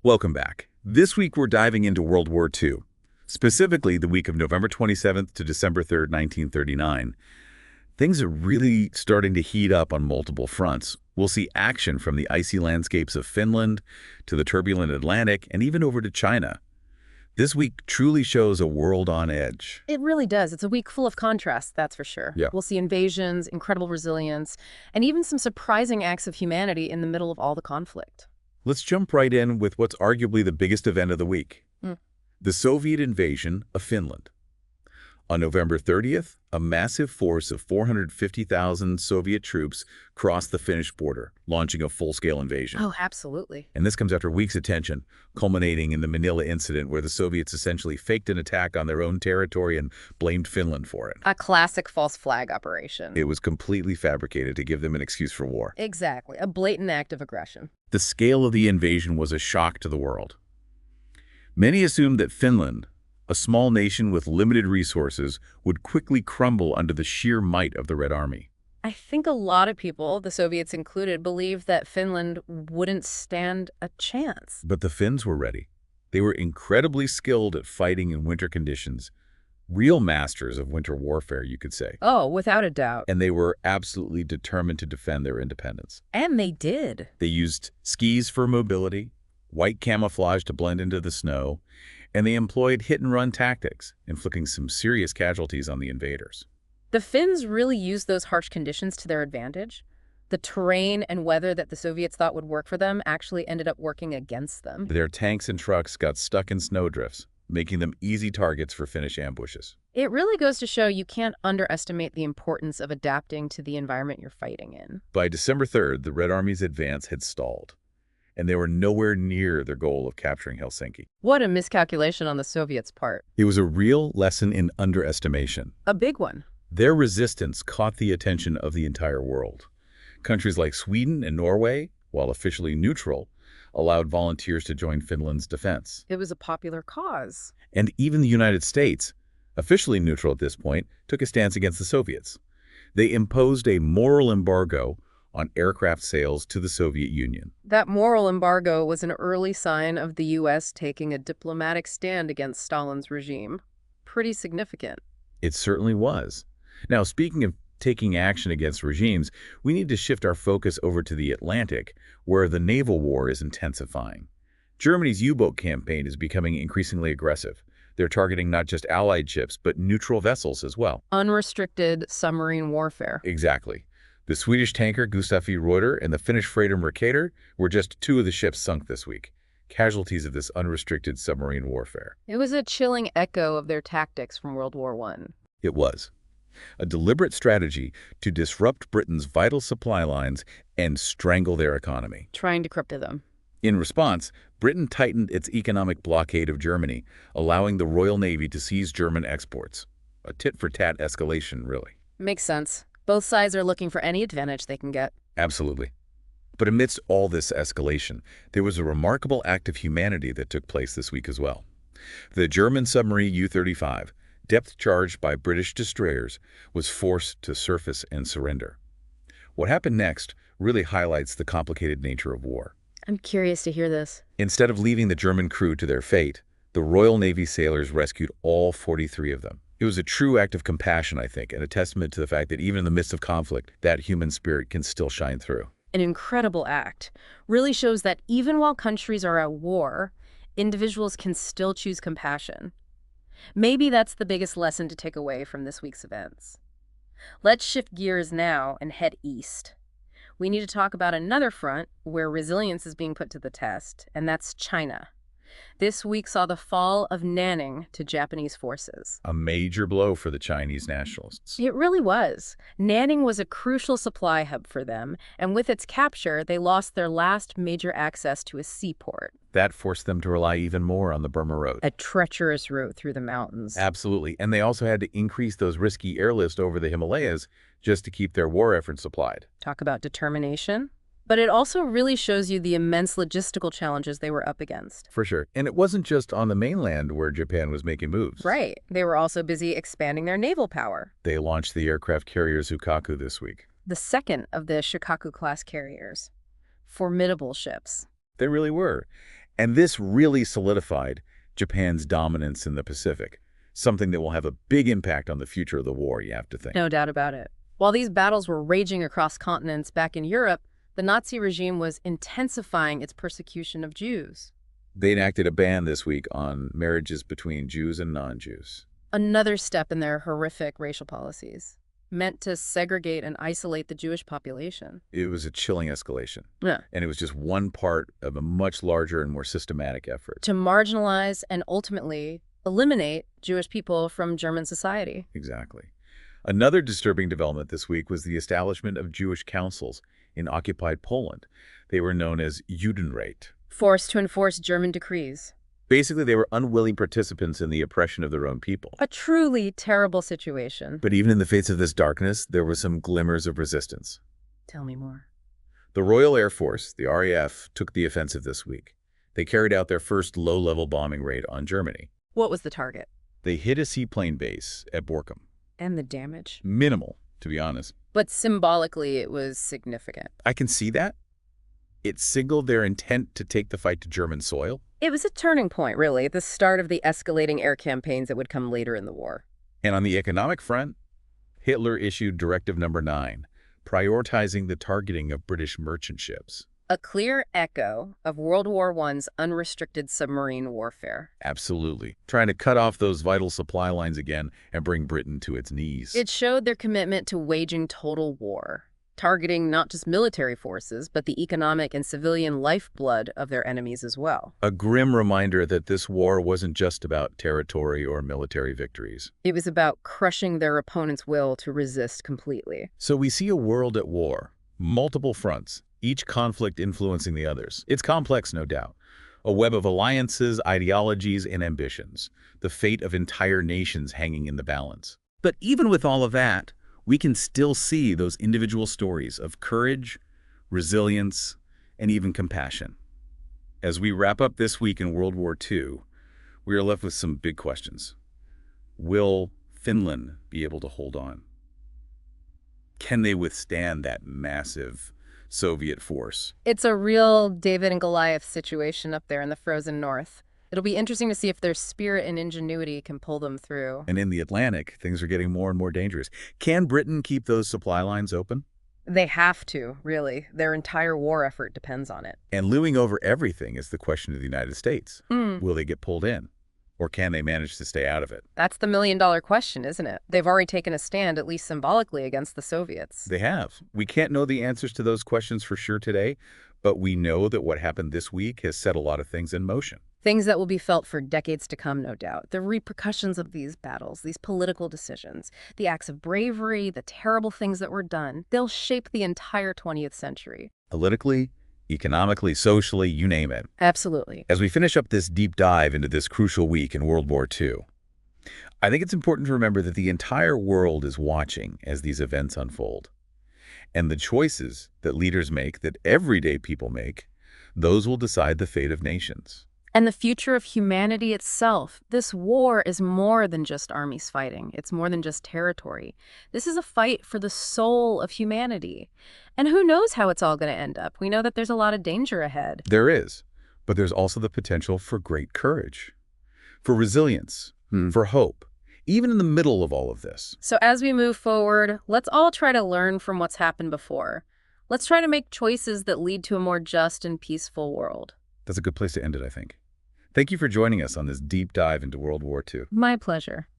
Welcome back. This week we're diving into World War II, specifically the week of November 27th to December 3rd, 1939. Things are really starting to heat up on multiple fronts. We'll see action from the icy landscapes of Finland to the turbulent Atlantic and even over to China. This week truly shows a world on edge. It really does. It's a week full of contrasts, that's for sure. Yeah. We'll see invasions, incredible resilience, and even some surprising acts of humanity in the middle of all the conflict. Let's jump right in with what's arguably the biggest event of the week, the Soviet invasion of Finland. On November 30th, a massive force of 450,000 Soviet troops crossed the Finnish border, launching a full-scale invasion. Oh, absolutely. And this comes after weeks of tension, culminating in the Manila incident where the Soviets essentially faked an attack on their own territory and blamed Finland for it. A classic false flag operation. It was completely fabricated to give them an excuse for war. Exactly. A blatant act of aggression. The scale of the invasion was a shock to the world. Many assumed that Finland, a small nation with limited resources, would quickly crumble under the sheer might of the Red Army. I think a lot of people, the Soviets included, believed that Finland wouldn't stand a chance. But the Finns were ready. They were incredibly skilled at fighting in winter conditions. Real masters of winter warfare, you could say. Oh, without a doubt. And they were absolutely determined to defend their independence. And they did. They used skis for mobility, white camouflage to blend into the snow, and they employed hit-and-run tactics, inflicting some serious casualties on the invaders. The Finns really used those harsh conditions to their advantage. The terrain and weather that the Soviets thought would work for them actually ended up working against them. Their tanks and trucks got stuck in snowdrifts, making them easy targets for Finnish ambushes. It really goes to show you can't underestimate the importance of adapting to the environment you're fighting in. By December 3rd, the Red Army's advance had stalled, and they were nowhere near their goal of capturing Helsinki. What a miscalculation on the Soviets' part. It was a real lesson in underestimation. A big one. Their resistance caught the attention of the entire world. Countries like Sweden and Norway, while officially neutral, allowed volunteers to join Finland's defense. It was a popular cause. And even the United States, officially neutral at this point, took a stance against the Soviets. They imposed a moral embargo on aircraft sales to the Soviet Union. That moral embargo was an early sign of the U.S. taking a diplomatic stand against Stalin's regime. Pretty significant. It certainly was. Now, speaking of taking action against regimes, we need to shift our focus over to the Atlantic, where the naval war is intensifying. Germany's U-boat campaign is becoming increasingly aggressive. They're targeting not just Allied ships, but neutral vessels as well. Unrestricted submarine warfare. Exactly. The Swedish tanker Gustaf E. Reuter and the Finnish freighter Mercator were just two of the ships sunk this week, casualties of this unrestricted submarine warfare. It was a chilling echo of their tactics from World War I. It was. A deliberate strategy to disrupt Britain's vital supply lines and strangle their economy. Trying to cripple them. In response, Britain tightened its economic blockade of Germany, allowing the Royal Navy to seize German exports. A tit-for-tat escalation, really. Makes sense. Both sides are looking for any advantage they can get. Absolutely. But amidst all this escalation, there was a remarkable act of humanity that took place this week as well. The German submarine U-35, depth-charged by British destroyers, was forced to surface and surrender. What happened next really highlights the complicated nature of war. I'm curious to hear this. Instead of leaving the German crew to their fate, the Royal Navy sailors rescued all 43 of them. It was a true act of compassion, I think, and a testament to the fact that even in the midst of conflict, that human spirit can still shine through. An incredible act. Really shows that even while countries are at war, individuals can still choose compassion. Maybe that's the biggest lesson to take away from this week's events. Let's shift gears now and head east. We need to talk about another front where resilience is being put to the test, and that's China. This week saw the fall of Nanning to Japanese forces. A major blow for the Chinese nationalists. It really was. Nanning was a crucial supply hub for them, and with its capture, they lost their last major access to a seaport. That forced them to rely even more on the Burma Road. A treacherous route through the mountains. Absolutely. And they also had to increase those risky airlifts over the Himalayas just to keep their war efforts supplied. Talk about determination. But it also really shows you the immense logistical challenges they were up against. For sure. And it wasn't just on the mainland where Japan was making moves. Right. They were also busy expanding their naval power. They launched the aircraft carrier Zuikaku this week. The second of the Zuikaku-class carriers. Formidable ships. They really were. And this really solidified Japan's dominance in the Pacific, something that will have a big impact on the future of the war, you have to think. No doubt about it. While these battles were raging across continents back in Europe, the Nazi regime was intensifying its persecution of Jews. They enacted a ban this week on marriages between Jews and non-Jews. Another step in their horrific racial policies, meant to segregate and isolate the Jewish population. It was a chilling escalation. Yeah. And it was just one part of a much larger and more systematic effort. To marginalize and ultimately eliminate Jewish people from German society. Exactly. Another disturbing development this week was the establishment of Jewish councils in occupied Poland. They were known as Judenrat. Forced to enforce German decrees. Basically, they were unwilling participants in the oppression of their own people. A truly terrible situation. But even in the face of this darkness, there were some glimmers of resistance. Tell me more. The Royal Air Force, the RAF, took the offensive this week. They carried out their first low-level bombing raid on Germany. What was the target? They hit a seaplane base at Borkum. And the damage? Minimal, to be honest. But symbolically, it was significant. I can see that. It signaled their intent to take the fight to German soil. It was a turning point, really, the start of the escalating air campaigns that would come later in the war. And on the economic front, Hitler issued Directive Number 9, prioritizing the targeting of British merchant ships. A clear echo of World War I's unrestricted submarine warfare. Absolutely. Trying to cut off those vital supply lines again and bring Britain to its knees. It showed their commitment to waging total war, targeting not just military forces, but the economic and civilian lifeblood of their enemies as well. A grim reminder that this war wasn't just about territory or military victories. It was about crushing their opponent's will to resist completely. So we see a world at war, multiple fronts, each conflict influencing the others. It's complex, no doubt. A web of alliances, ideologies, and ambitions. The fate of entire nations hanging in the balance. But even with all of that, we can still see those individual stories of courage, resilience, and even compassion. As we wrap up this week in World War II, we are left with some big questions. Will Finland be able to hold on? Can they withstand that massive Soviet force? It's a real David and Goliath situation up there in the frozen north. It'll be interesting to see if their spirit and ingenuity can pull them through. And in the Atlantic, things are getting more and more dangerous. Can Britain keep those supply lines open? They have to, really. Their entire war effort depends on it. And looming over everything is the question of the United States. Will they get pulled in? Or can they manage to stay out of it? That's the million-dollar question, isn't it? They've already taken a stand, at least symbolically, against the Soviets. They have. We can't know the answers to those questions for sure today, but we know that what happened this week has set a lot of things in motion. Things that will be felt for decades to come, no doubt. The repercussions of these battles, these political decisions, the acts of bravery, the terrible things that were done, they'll shape the entire 20th century. Politically, economically, socially, you name it. Absolutely. As we finish up this deep dive into this crucial week in World War II, I think it's important to remember that the entire world is watching as these events unfold. And the choices that leaders make, that everyday people make, those will decide the fate of nations. And the future of humanity itself. This war is more than just armies fighting. It's more than just territory. This is a fight for the soul of humanity. And who knows how it's all going to end up? We know that there's a lot of danger ahead. There is, but there's also the potential for great courage, for resilience, for hope, even in the middle of all of this. So as we move forward, let's all try to learn from what's happened before. Let's try to make choices that lead to a more just and peaceful world. That's a good place to end it, I think. Thank you for joining us on this deep dive into World War II. My pleasure.